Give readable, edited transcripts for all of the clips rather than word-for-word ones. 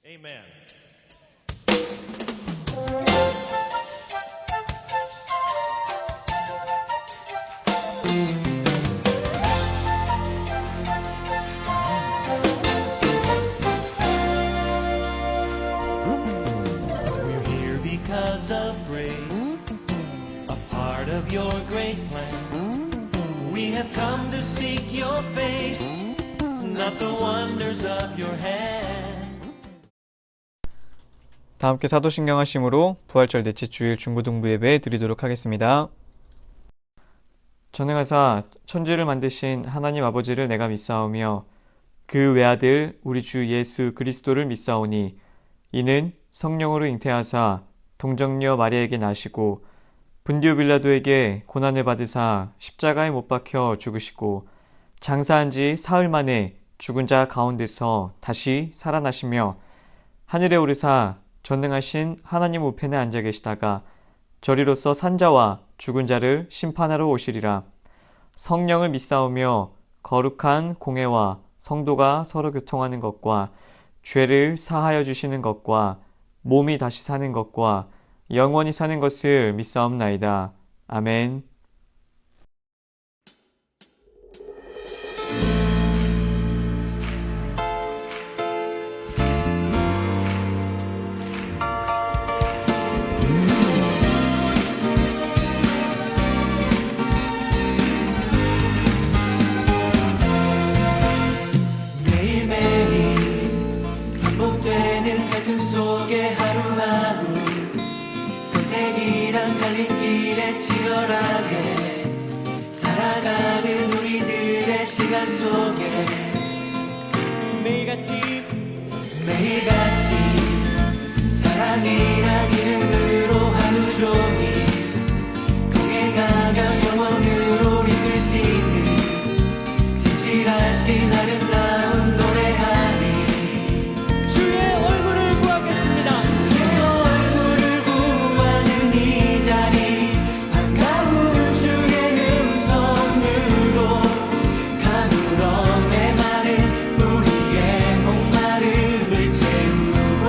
Amen. We're here because of grace, a part of your great plan. We have come to seek your face, not the wonders of your hand. 다 함께 사도신경 하심으로 부활절 넷째 주일 중고등부 예배 드리도록 하겠습니다. 전능하사 천지를 만드신 하나님 아버지를 내가 믿사오며 그 외아들 우리 주 예수 그리스도를 믿사오니 이는 성령으로 잉태하사 동정녀 마리아에게 나시고 분디오 빌라도에게 고난을 받으사 십자가에 못 박혀 죽으시고 장사한 지 사흘 만에 죽은 자 가운데서 다시 살아나시며 하늘에 오르사 전능하신 하나님 우편에 앉아 계시다가 저리로서 산자와 죽은 자를 심판하러 오시리라. 성령을 믿사오며 거룩한 공회와 성도가 서로 교통하는 것과 죄를 사하여 주시는 것과 몸이 다시 사는 것과 영원히 사는 것을 믿사옵나이다. 아멘. 매일매일 반복되는 갈등 속에 하루하루 선택이란 갈림길에 치열하게 살아가는 우리들의 시간 속에 매일같이 사랑이란 이름으로 하루 종일 동행하며 영원으로 이끄시는 진실하신 아름다운 노래하니 주의 얼굴을 구하겠습니다. 주의 얼굴을 구하는 이 자리 반가운 주의 음성으로 가물어 메마른 우리의 목마름을 채우고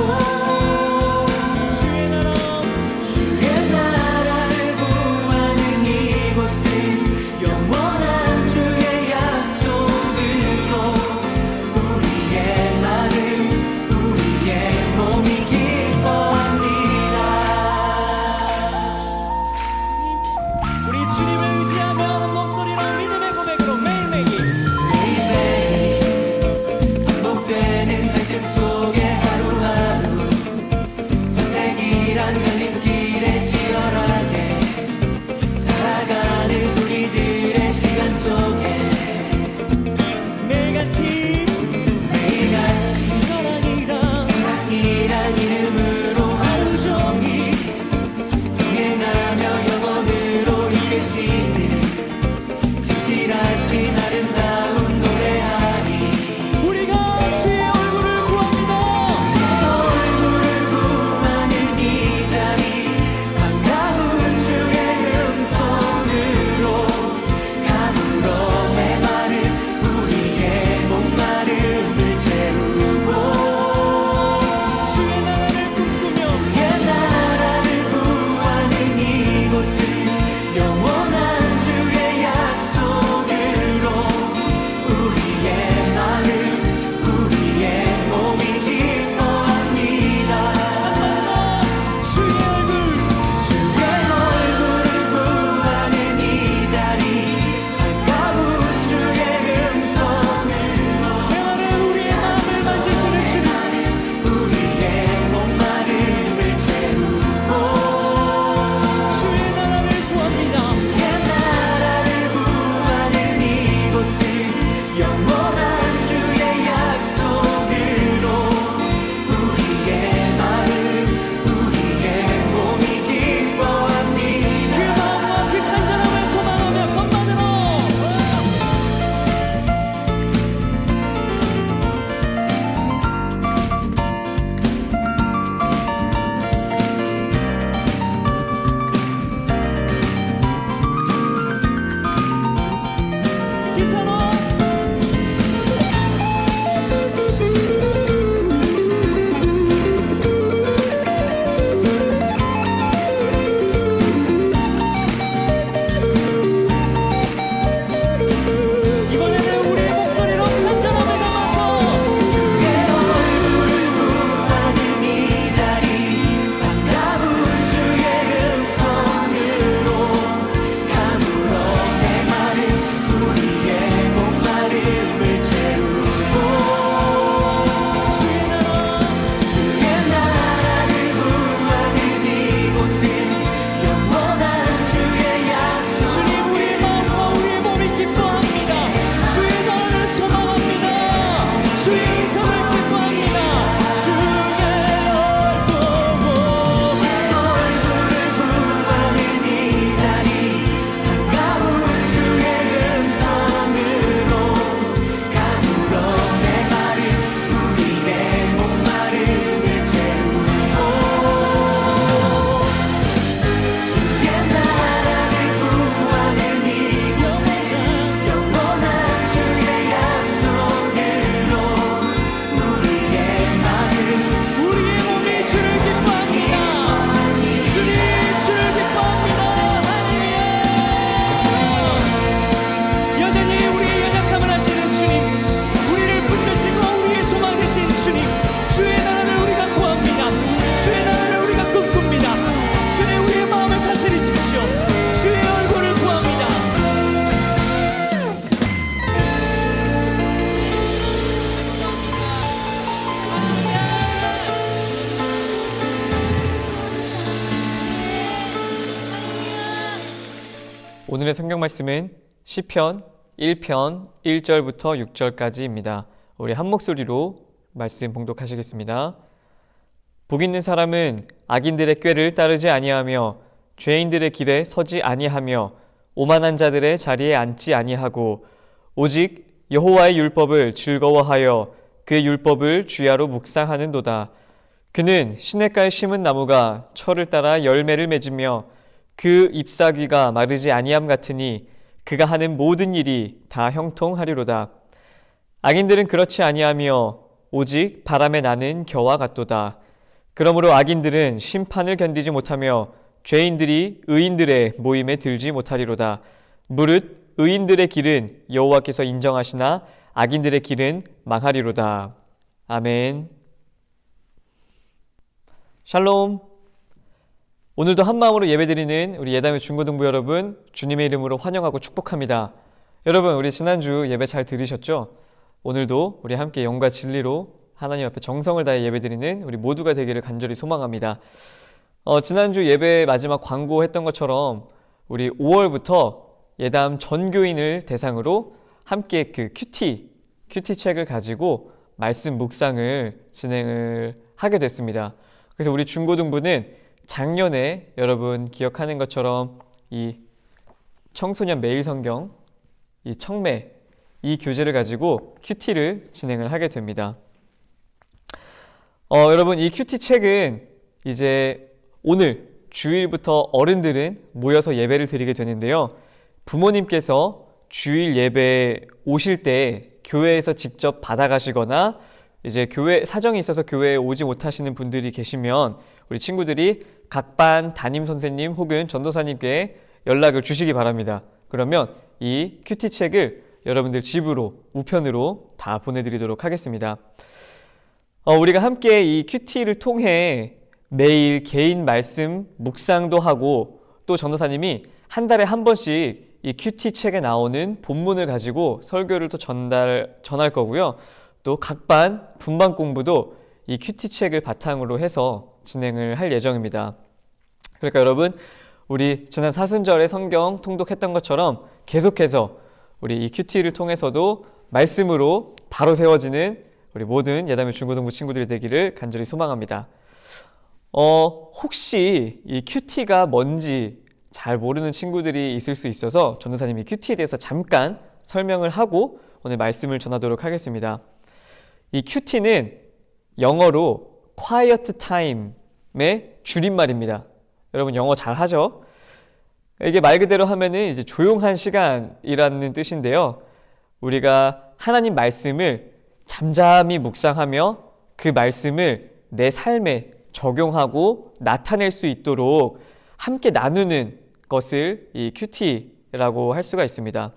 오늘의 성경 말씀은 시편 1편 1절부터 6절까지입니다. 우리 한 목소리로 말씀 봉독하시겠습니다. 복 있는 사람은 악인들의 꾀를 따르지 아니하며 죄인들의 길에 서지 아니하며 오만한 자들의 자리에 앉지 아니하고 오직 여호와의 율법을 즐거워하여 그 율법을 주야로 묵상하는도다. 그는 시냇가에 심은 나무가 철을 따라 열매를 맺으며 그 잎사귀가 마르지 아니함 같으니 그가 하는 모든 일이 다 형통하리로다. 악인들은 그렇지 아니하며 오직 바람에 나는 겨와 같도다. 그러므로 악인들은 심판을 견디지 못하며 죄인들이 의인들의 모임에 들지 못하리로다. 무릇 의인들의 길은 여호와께서 인정하시나 악인들의 길은 망하리로다. 아멘. 샬롬. 오늘도 한마음으로 예배드리는 우리 예담의 중고등부 여러분, 주님의 이름으로 환영하고 축복합니다. 여러분, 우리 지난주 예배 잘 들으셨죠? 오늘도 우리 함께 영과 진리로 하나님 앞에 정성을 다해 예배드리는 우리 모두가 되기를 간절히 소망합니다. 지난주 예배 마지막 광고했던 것처럼 우리 5월부터 예담 전교인을 대상으로 함께 그 큐티 책을 가지고 말씀 묵상을 진행을 하게 됐습니다. 그래서 우리 중고등부는 작년에 여러분 기억하는 것처럼 이 청소년 매일 성경, 이 청매, 이 교재를 가지고 큐티를 진행을 하게 됩니다. 여러분, 이 큐티 책은 이제 오늘 주일부터 어른들은 모여서 예배를 드리게 되는데요. 부모님께서 주일 예배에 오실 때 교회에서 직접 받아가시거나 이제 교회 사정이 있어서 교회에 오지 못하시는 분들이 계시면 우리 친구들이 각 반 담임 선생님 혹은 전도사님께 연락을 주시기 바랍니다. 그러면 이 큐티 책을 여러분들 집으로 우편으로 다 보내드리도록 하겠습니다. 우리가 함께 이 큐티를 통해 매일 개인 말씀 묵상도 하고 또 전도사님이 한 달에 한 번씩 이 큐티 책에 나오는 본문을 가지고 설교를 또 전할 거고요. 또 각 반 분반 공부도 이 큐티 책을 바탕으로 해서 진행을 할 예정입니다. 그러니까 여러분, 우리 지난 사순절에 성경 통독했던 것처럼 계속해서 우리 이 큐티를 통해서도 말씀으로 바로 세워지는 우리 모든 예담의 중고등부 친구들이 되기를 간절히 소망합니다. 혹시 이 큐티가 뭔지 잘 모르는 친구들이 있을 수 있어서 전도사님이 큐티에 대해서 잠깐 설명을 하고 오늘 말씀을 전하도록 하겠습니다. 이 큐티는 영어로 Quiet Time의 줄임말입니다. 여러분 영어 잘 하죠? 이게 말 그대로 하면은 이제 조용한 시간이라는 뜻인데요. 우리가 하나님 말씀을 잠잠히 묵상하며 그 말씀을 내 삶에 적용하고 나타낼 수 있도록 함께 나누는 것을 이 큐티라고 할 수가 있습니다.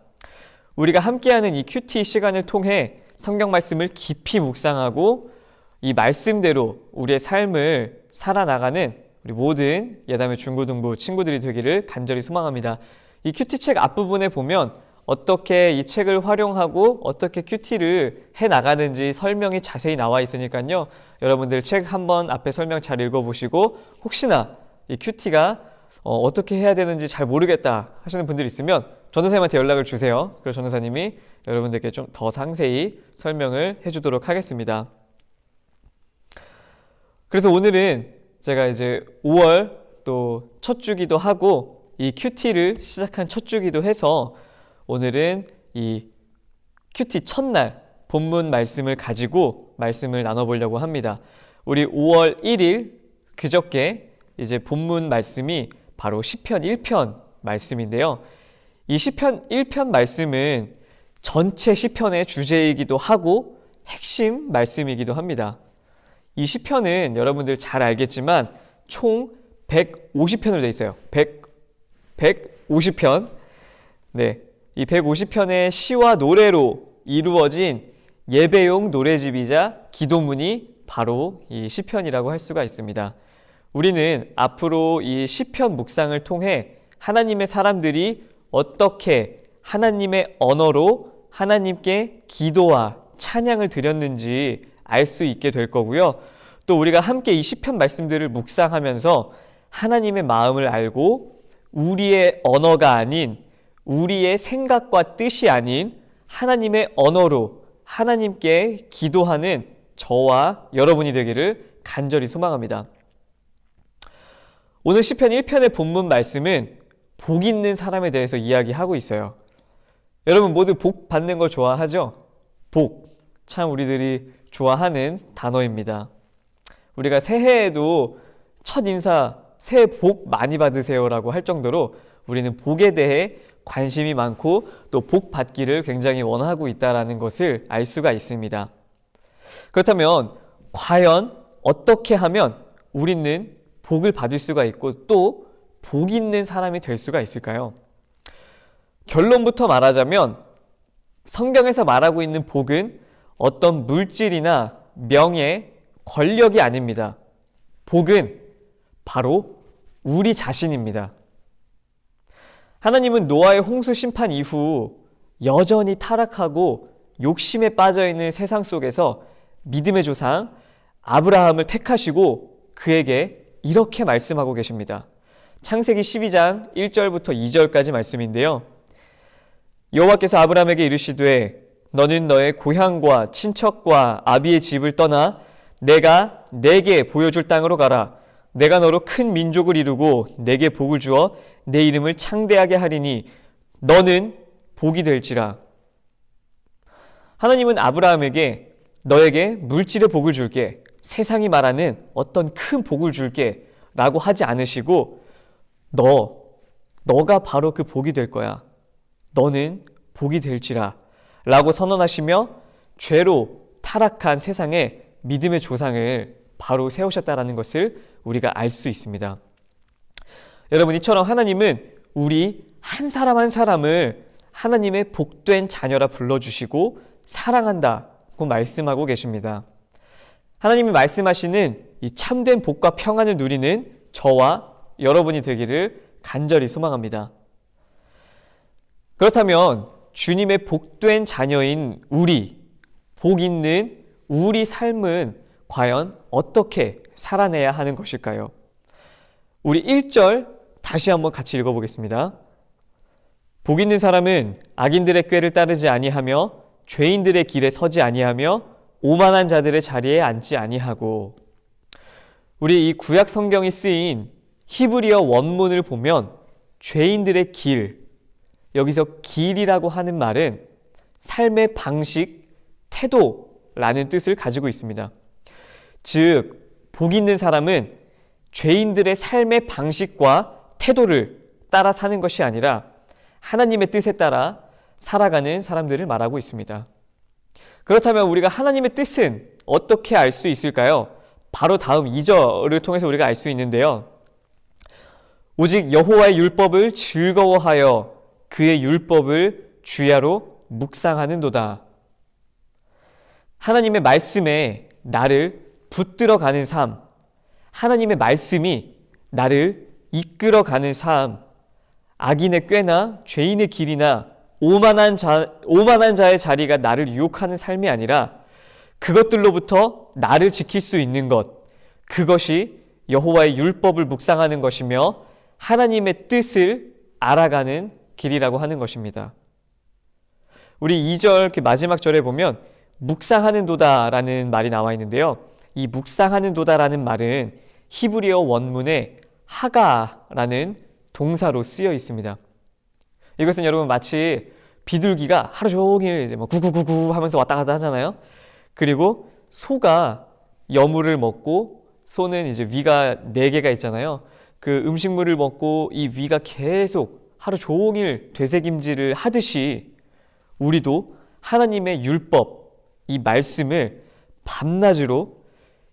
우리가 함께하는 이 큐티 시간을 통해 성경 말씀을 깊이 묵상하고 이 말씀대로 우리의 삶을 살아나가는 우리 모든 예담의 중고등부 친구들이 되기를 간절히 소망합니다. 이 큐티 책 앞부분에 보면 어떻게 이 책을 활용하고 어떻게 큐티를 해나가는지 설명이 자세히 나와 있으니까요. 여러분들 책 한번 앞에 설명 잘 읽어보시고 혹시나 이 큐티가 어떻게 해야 되는지 잘 모르겠다 하시는 분들이 있으면 전도사님한테 연락을 주세요. 그래서 전도사님이 여러분들께 좀 더 상세히 설명을 해주도록 하겠습니다. 그래서 오늘은 제가 이제 5월 또 첫 주기도 하고 이 큐티를 시작한 첫 주기도 해서 오늘은 이 큐티 첫날 본문 말씀을 가지고 말씀을 나눠보려고 합니다. 우리 5월 1일 그저께 이제 본문 말씀이 바로 시편 1편 말씀인데요. 이 시편 1편 말씀은 전체 시편의 주제이기도 하고 핵심 말씀이기도 합니다. 이 시편은 여러분들 잘 알겠지만 총 150편으로 되어 있어요. 150편. 네, 이 150편의 시와 노래로 이루어진 예배용 노래집이자 기도문이 바로 이 시편이라고 할 수가 있습니다. 우리는 앞으로 이 시편 묵상을 통해 하나님의 사람들이 어떻게 하나님의 언어로 하나님께 기도와 찬양을 드렸는지 알 수 있게 될 거고요. 또 우리가 함께 이 시편 말씀들을 묵상하면서 하나님의 마음을 알고 우리의 언어가 아닌 우리의 생각과 뜻이 아닌 하나님의 언어로 하나님께 기도하는 저와 여러분이 되기를 간절히 소망합니다. 오늘 시편 1편의 본문 말씀은 복 있는 사람에 대해서 이야기하고 있어요. 여러분 모두 복 받는 걸 좋아하죠? 복, 참 우리들이 좋아하는 단어입니다. 우리가 새해에도 첫 인사 새해 복 많이 받으세요라고 할 정도로 우리는 복에 대해 관심이 많고 또 복 받기를 굉장히 원하고 있다는 것을 알 수가 있습니다. 그렇다면 과연 어떻게 하면 우리는 복을 받을 수가 있고 또 복 있는 사람이 될 수가 있을까요? 결론부터 말하자면 성경에서 말하고 있는 복은 어떤 물질이나 명예, 권력이 아닙니다. 복은 바로 우리 자신입니다. 하나님은 노아의 홍수 심판 이후 여전히 타락하고 욕심에 빠져있는 세상 속에서 믿음의 조상 아브라함을 택하시고 그에게 이렇게 말씀하고 계십니다. 창세기 12장 1절부터 2절까지 말씀인데요. 여호와께서 아브라함에게 이르시되 너는 너의 고향과 친척과 아비의 집을 떠나 내가 내게 보여줄 땅으로 가라. 내가 너로 큰 민족을 이루고 내게 복을 주어 내 이름을 창대하게 하리니 너는 복이 될지라. 하나님은 아브라함에게 너에게 물질의 복을 줄게, 세상이 말하는 어떤 큰 복을 줄게 라고 하지 않으시고 너가 바로 그 복이 될 거야. 너는 복이 될지라 라고 선언하시며 죄로 타락한 세상에 믿음의 조상을 바로 세우셨다는 것을 우리가 알 수 있습니다. 여러분, 이처럼 하나님은 우리 한 사람 한 사람을 하나님의 복된 자녀라 불러주시고 사랑한다고 말씀하고 계십니다. 하나님이 말씀하시는 이 참된 복과 평안을 누리는 저와 여러분이 되기를 간절히 소망합니다. 그렇다면 주님의 복된 자녀인 우리, 복 있는 우리 삶은 과연 어떻게 살아내야 하는 것일까요? 우리 1절 다시 한번 같이 읽어보겠습니다. 복 있는 사람은 악인들의 꾀를 따르지 아니하며 죄인들의 길에 서지 아니하며 오만한 자들의 자리에 앉지 아니하고. 우리 이 구약 성경이 쓰인 히브리어 원문을 보면 죄인들의 길, 여기서 길이라고 하는 말은 삶의 방식, 태도라는 뜻을 가지고 있습니다. 즉, 복 있는 사람은 죄인들의 삶의 방식과 태도를 따라 사는 것이 아니라 하나님의 뜻에 따라 살아가는 사람들을 말하고 있습니다. 그렇다면 우리가 하나님의 뜻은 어떻게 알 수 있을까요? 바로 다음 2절을 통해서 우리가 알 수 있는데요. 오직 여호와의 율법을 즐거워하여 그의 율법을 주야로 묵상하는도다. 하나님의 말씀에 나를 붙들어가는 삶, 하나님의 말씀이 나를 이끌어가는 삶, 악인의 꾀나 죄인의 길이나 오만한 자의 자리가 나를 유혹하는 삶이 아니라 그것들로부터 나를 지킬 수 있는 것, 그것이 여호와의 율법을 묵상하는 것이며 하나님의 뜻을 알아가는 길이라고 하는 것입니다. 우리 2절 마지막 절에 보면 묵상하는 도다라는 말이 나와 있는데요. 이 묵상하는 도다라는 말은 히브리어 원문에 하가라는 동사로 쓰여 있습니다. 이것은 여러분 마치 비둘기가 하루 종일 이제 구구구구 하면서 왔다 갔다 하잖아요. 그리고 소가 여물을 먹고 소는 이제 위가 4개가 있잖아요. 그 음식물을 먹고 이 위가 계속 하루 종일 되새김질을 하듯이 우리도 하나님의 율법, 이 말씀을 밤낮으로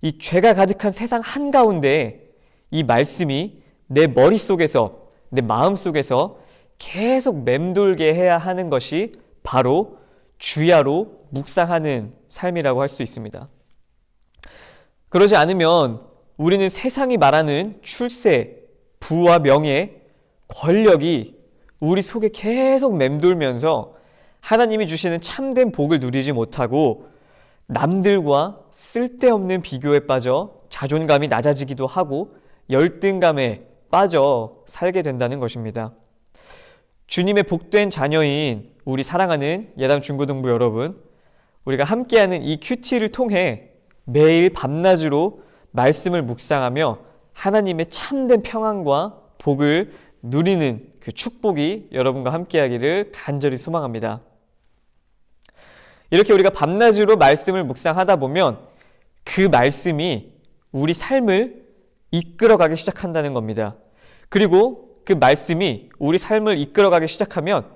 이 죄가 가득한 세상 한가운데 이 말씀이 내 머릿속에서, 내 마음속에서 계속 맴돌게 해야 하는 것이 바로 주야로 묵상하는 삶이라고 할 수 있습니다. 그러지 않으면 우리는 세상이 말하는 출세, 부와 명예, 권력이 우리 속에 계속 맴돌면서 하나님이 주시는 참된 복을 누리지 못하고 남들과 쓸데없는 비교에 빠져 자존감이 낮아지기도 하고 열등감에 빠져 살게 된다는 것입니다. 주님의 복된 자녀인 우리 사랑하는 예담 중고등부 여러분, 우리가 함께하는 이 큐티를 통해 매일 밤낮으로 말씀을 묵상하며 하나님의 참된 평안과 복을 누리는 그 축복이 여러분과 함께하기를 간절히 소망합니다. 이렇게 우리가 밤낮으로 말씀을 묵상하다 보면 그 말씀이 우리 삶을 이끌어가기 시작한다는 겁니다. 그리고 그 말씀이 우리 삶을 이끌어가기 시작하면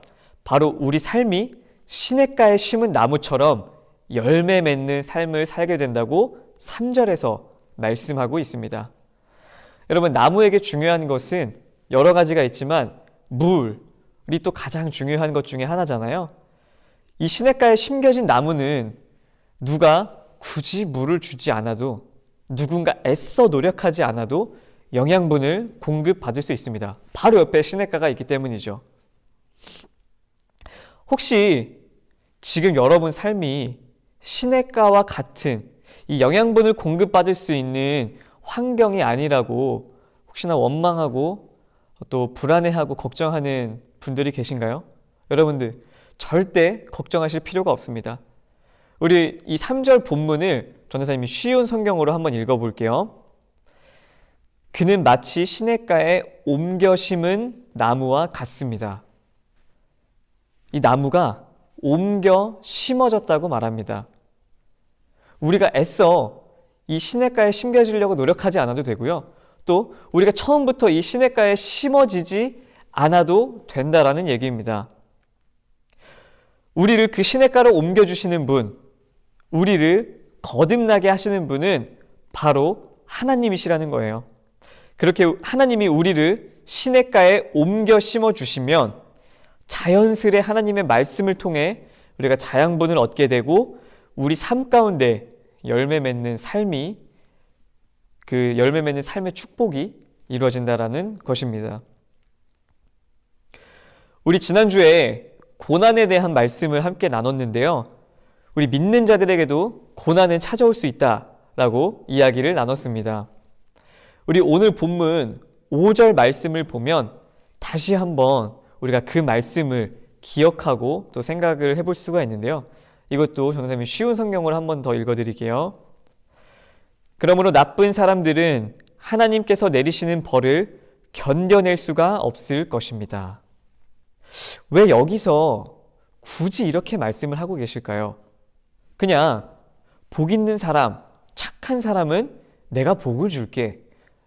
바로 우리 삶이 시냇가에 심은 나무처럼 열매 맺는 삶을 살게 된다고 3절에서 말씀하고 있습니다. 여러분, 나무에게 중요한 것은 여러 가지가 있지만 물이 또 가장 중요한 것 중에 하나잖아요. 이 시냇가에 심겨진 나무는 누가 굳이 물을 주지 않아도, 누군가 애써 노력하지 않아도 영양분을 공급받을 수 있습니다. 바로 옆에 시냇가가 있기 때문이죠. 혹시 지금 여러분 삶이 시냇가와 같은 이 영양분을 공급받을 수 있는 환경이 아니라고 혹시나 원망하고 또 불안해하고 걱정하는 분들이 계신가요? 여러분들 절대 걱정하실 필요가 없습니다. 우리 이 3절 본문을 전도사님이 쉬운 성경으로 한번 읽어볼게요. 그는 마치 시냇가에 옮겨 심은 나무와 같습니다. 이 나무가 옮겨 심어졌다고 말합니다. 우리가 애써 이 시냇가에 심겨지려고 노력하지 않아도 되고요. 또 우리가 처음부터 이 시냇가에 심어지지 않아도 된다라는 얘기입니다. 우리를 그 시냇가로 옮겨주시는 분, 우리를 거듭나게 하시는 분은 바로 하나님이시라는 거예요. 그렇게 하나님이 우리를 시냇가에 옮겨 심어주시면 자연스레 하나님의 말씀을 통해 우리가 자양분을 얻게 되고 우리 삶 가운데 열매 맺는 삶이, 그 열매 맺는 삶의 축복이 이루어진다라는 것입니다. 우리 지난주에 고난에 대한 말씀을 함께 나눴는데요. 우리 믿는 자들에게도 고난은 찾아올 수 있다라고 이야기를 나눴습니다. 우리 오늘 본문 5절 말씀을 보면 다시 한번 우리가 그 말씀을 기억하고 또 생각을 해볼 수가 있는데요. 이것도 전도사님이 쉬운 성경으로 한 번 더 읽어드릴게요. 그러므로 나쁜 사람들은 하나님께서 내리시는 벌을 견뎌낼 수가 없을 것입니다. 왜 여기서 굳이 이렇게 말씀을 하고 계실까요? 그냥 복 있는 사람, 착한 사람은 내가 복을 줄게.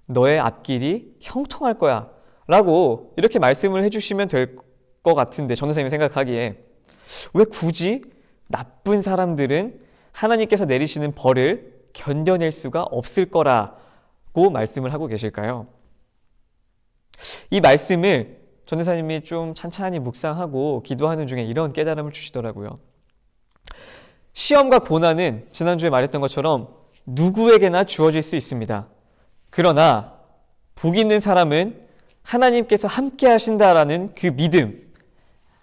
너의 앞길이 형통할 거야. 라고 이렇게 말씀을 해주시면 될 것 같은데, 전도사님이 생각하기에 왜 굳이 나쁜 사람들은 하나님께서 내리시는 벌을 견뎌낼 수가 없을 거라고 말씀을 하고 계실까요? 이 말씀을 전도사님이 좀 찬찬히 묵상하고 기도하는 중에 이런 깨달음을 주시더라고요. 시험과 고난은 지난주에 말했던 것처럼 누구에게나 주어질 수 있습니다. 그러나 복 있는 사람은 하나님께서 함께 하신다라는 그 믿음,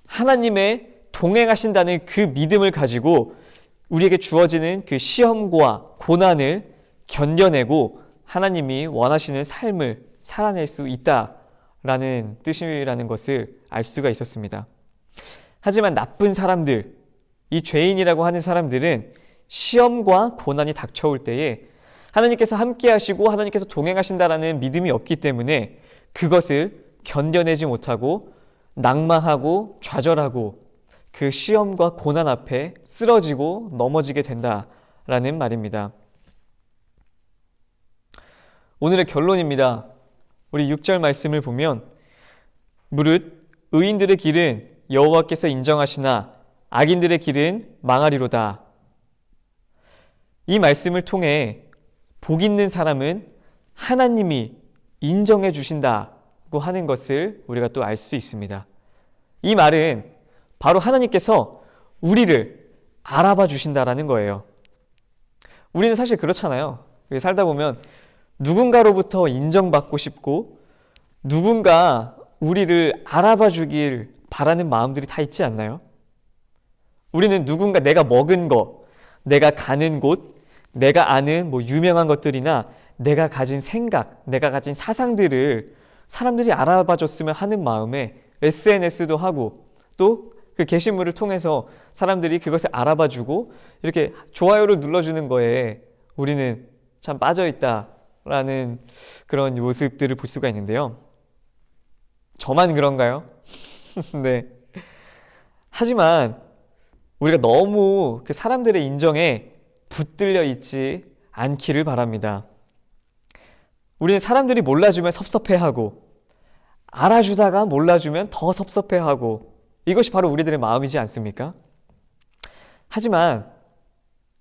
하나님의 동행하신다는 그 믿음을 가지고 우리에게 주어지는 그 시험과 고난을 견뎌내고 하나님이 원하시는 삶을 살아낼 수 있다라는 뜻이라는 것을 알 수가 있었습니다. 하지만 나쁜 사람들, 이 죄인이라고 하는 사람들은 시험과 고난이 닥쳐올 때에 하나님께서 함께 하시고 하나님께서 동행하신다라는 믿음이 없기 때문에 그것을 견뎌내지 못하고 낙망하고 좌절하고 그 시험과 고난 앞에 쓰러지고 넘어지게 된다라는 말입니다. 오늘의 결론입니다. 우리 6절 말씀을 보면 무릇 의인들의 길은 여호와께서 인정하시나 악인들의 길은 망하리로다. 이 말씀을 통해 복 있는 사람은 하나님이 인정해 주신다고 하는 것을 우리가 또 알 수 있습니다. 이 말은 바로 하나님께서 우리를 알아봐 주신다라는 거예요. 우리는 사실 그렇잖아요. 살다 보면 누군가로부터 인정받고 싶고 누군가 우리를 알아봐 주길 바라는 마음들이 다 있지 않나요? 우리는 누군가 내가 먹은 거, 내가 가는 곳, 내가 아는 유명한 것들이나 내가 가진 생각, 내가 가진 사상들을 사람들이 알아봐 줬으면 하는 마음에 SNS도 하고 또 그 게시물을 통해서 사람들이 그것을 알아봐주고 이렇게 좋아요를 눌러주는 거에 우리는 참 빠져있다라는 그런 모습들을 볼 수가 있는데요. 저만 그런가요? 네. 하지만 우리가 너무 그 사람들의 인정에 붙들려 있지 않기를 바랍니다. 우리는 사람들이 몰라주면 섭섭해하고 알아주다가 몰라주면 더 섭섭해하고 이것이 바로 우리들의 마음이지 않습니까? 하지만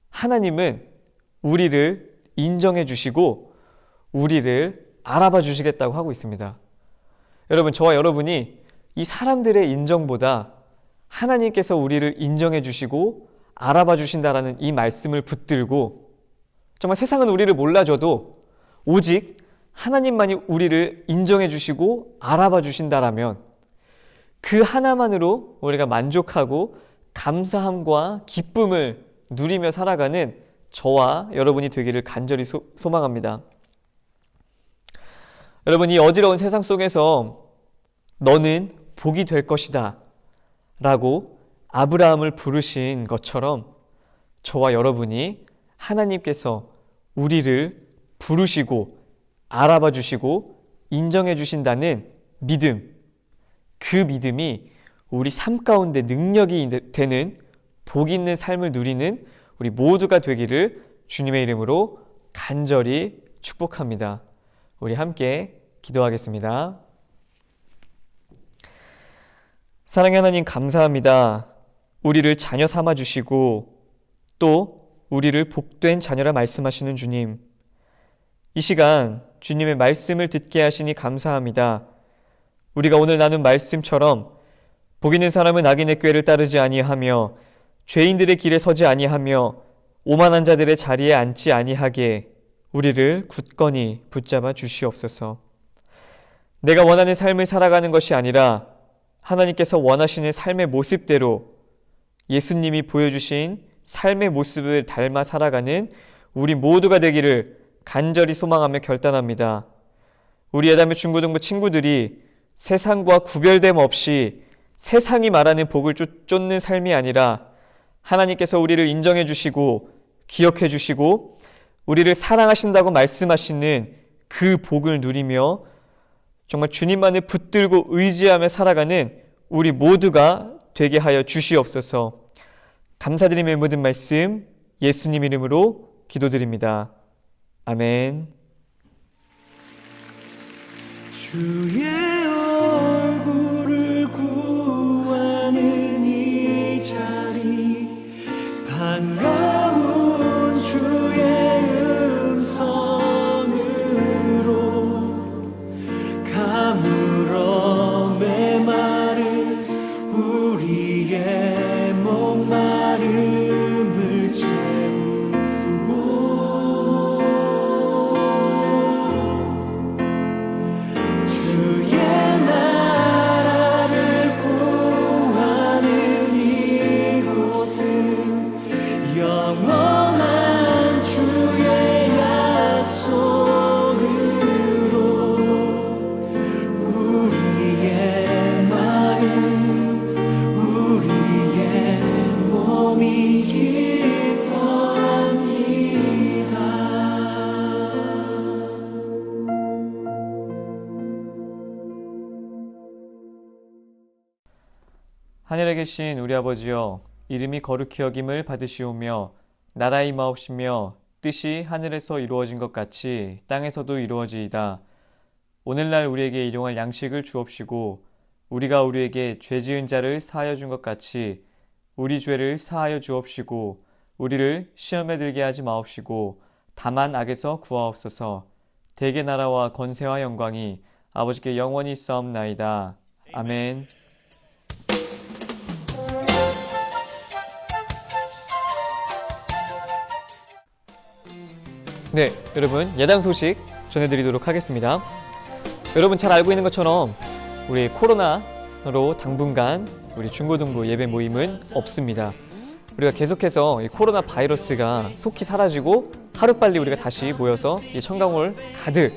하나님은 우리를 인정해 주시고 우리를 알아봐 주시겠다고 하고 있습니다. 여러분, 저와 여러분이 이 사람들의 인정보다 하나님께서 우리를 인정해 주시고 알아봐 주신다라는 이 말씀을 붙들고 정말 세상은 우리를 몰라줘도 오직 하나님만이 우리를 인정해 주시고 알아봐 주신다라면 그 하나만으로 우리가 만족하고 감사함과 기쁨을 누리며 살아가는 저와 여러분이 되기를 간절히 소망합니다. 여러분, 이 어지러운 세상 속에서 너는 복이 될 것이다 라고 아브라함을 부르신 것처럼 저와 여러분이 하나님께서 우리를 부르시고 알아봐 주시고 인정해 주신다는 믿음, 그 믿음이 우리 삶 가운데 능력이 되는 복 있는 삶을 누리는 우리 모두가 되기를 주님의 이름으로 간절히 축복합니다. 우리 함께 기도하겠습니다. 사랑의 하나님, 감사합니다. 우리를 자녀 삼아 주시고 또 우리를 복된 자녀라 말씀하시는 주님, 이 시간 주님의 말씀을 듣게 하시니 감사합니다. 우리가 오늘 나눈 말씀처럼 복 있는 사람은 악인의 꾀를 따르지 아니하며 죄인들의 길에 서지 아니하며 오만한 자들의 자리에 앉지 아니하게 우리를 굳건히 붙잡아 주시옵소서. 내가 원하는 삶을 살아가는 것이 아니라 하나님께서 원하시는 삶의 모습대로 예수님이 보여주신 삶의 모습을 닮아 살아가는 우리 모두가 되기를 간절히 소망하며 결단합니다. 우리 예담의 중고등부 친구들이 세상과 구별됨 없이 세상이 말하는 복을 쫓는 삶이 아니라 하나님께서 우리를 인정해 주시고 기억해 주시고 우리를 사랑하신다고 말씀하시는 그 복을 누리며 정말 주님만을 붙들고 의지하며 살아가는 우리 모두가 되게 하여 주시옵소서. 감사드리며 모든 말씀 예수님 이름으로 기도드립니다. 아멘. 주의 얼굴을 구하는 이 자리, 반가운 주의 음성으로 가물어 메마른 우리의 목마름을 채우고 주의 나라를 구하는 이곳은 영원한 주의 약속으로 우리의 마음 우리의 몸이 기뻐합니다. 하늘에 계신 우리 아버지여, 이름이 거룩히 여김을 받으시오며 나라의 임하옵시며 뜻이 하늘에서 이루어진 것 같이 땅에서도 이루어지이다. 오늘날 우리에게 일용할 양식을 주옵시고 우리가 우리에게 죄 지은 자를 사하여 준 것 같이 우리 죄를 사하여 주옵시고 우리를 시험에 들게 하지 마옵시고 다만 악에서 구하옵소서. 대개 나라와 권세와 영광이 아버지께 영원히 있사옵나이다. 아멘. 네, 여러분, 예당 소식 전해드리도록 하겠습니다. 여러분 잘 알고 있는 것처럼 우리 코로나로 당분간 우리 중고등부 예배 모임은 없습니다. 우리가 계속해서 이 코로나 바이러스가 속히 사라지고 하루빨리 우리가 다시 모여서 이 청강홀 가득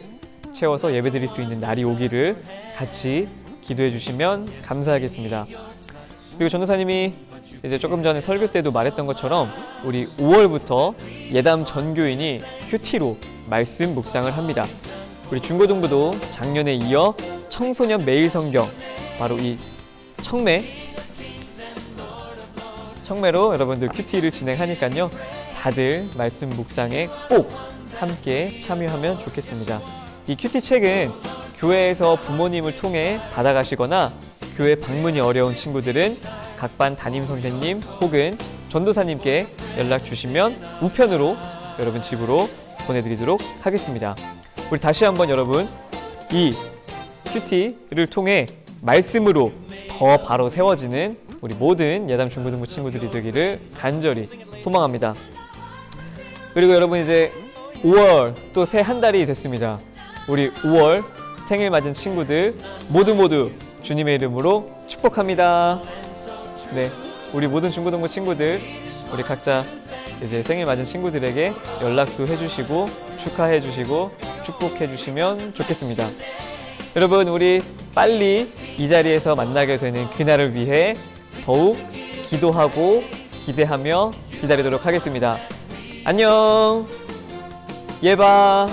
채워서 예배드릴 수 있는 날이 오기를 같이 기도해 주시면 감사하겠습니다. 그리고 전도사님이 이제 조금 전에 설교 때도 말했던 것처럼 우리 5월부터 예담 전교인이 큐티로 말씀 묵상을 합니다. 우리 중고등부도 작년에 이어 청소년 매일 성경, 바로 이 청매로 여러분들 큐티를 진행하니까요. 다들 말씀 묵상에 꼭 함께 참여하면 좋겠습니다. 이 큐티 책은 교회에서 부모님을 통해 받아가시거나 교회 방문이 어려운 친구들은 각 반 담임 선생님 혹은 전도사님께 연락 주시면 우편으로 여러분 집으로 보내드리도록 하겠습니다. 우리 다시 한번 여러분 이 큐티를 통해 말씀으로 더 바로 세워지는 우리 모든 예담 중고등부 친구들이 되기를 간절히 소망합니다. 그리고 여러분 이제 5월 또 새 한 달이 됐습니다. 우리 5월 생일 맞은 친구들 모두 주님의 이름으로 축복합니다. 네, 우리 모든 중고등부 친구들 우리 각자 이제 생일 맞은 친구들에게 연락도 해주시고 축하해주시고 축복해주시면 좋겠습니다. 여러분 우리 빨리 이 자리에서 만나게 되는 그날을 위해 더욱 기도하고 기대하며 기다리도록 하겠습니다. 안녕. 예바.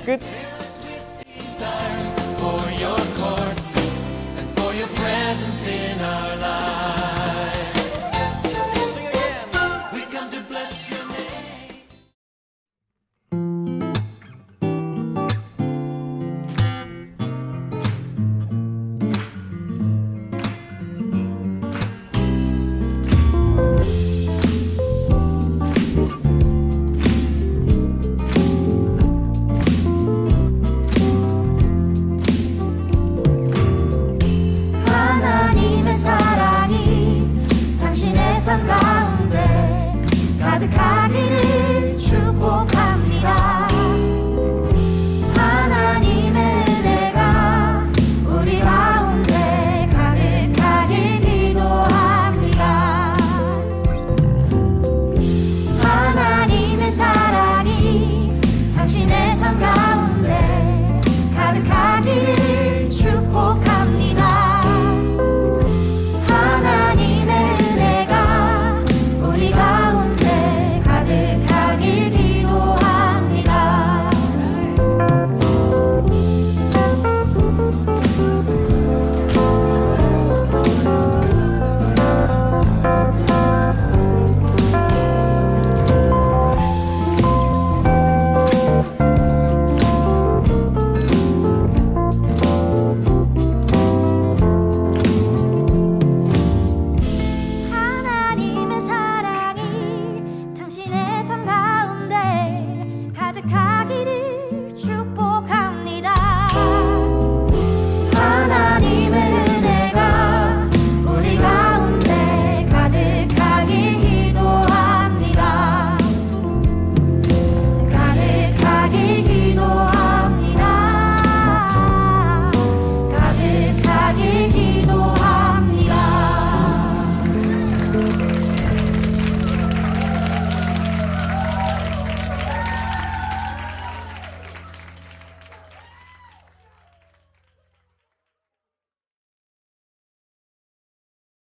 끝. For your courts and for your presence in our lives.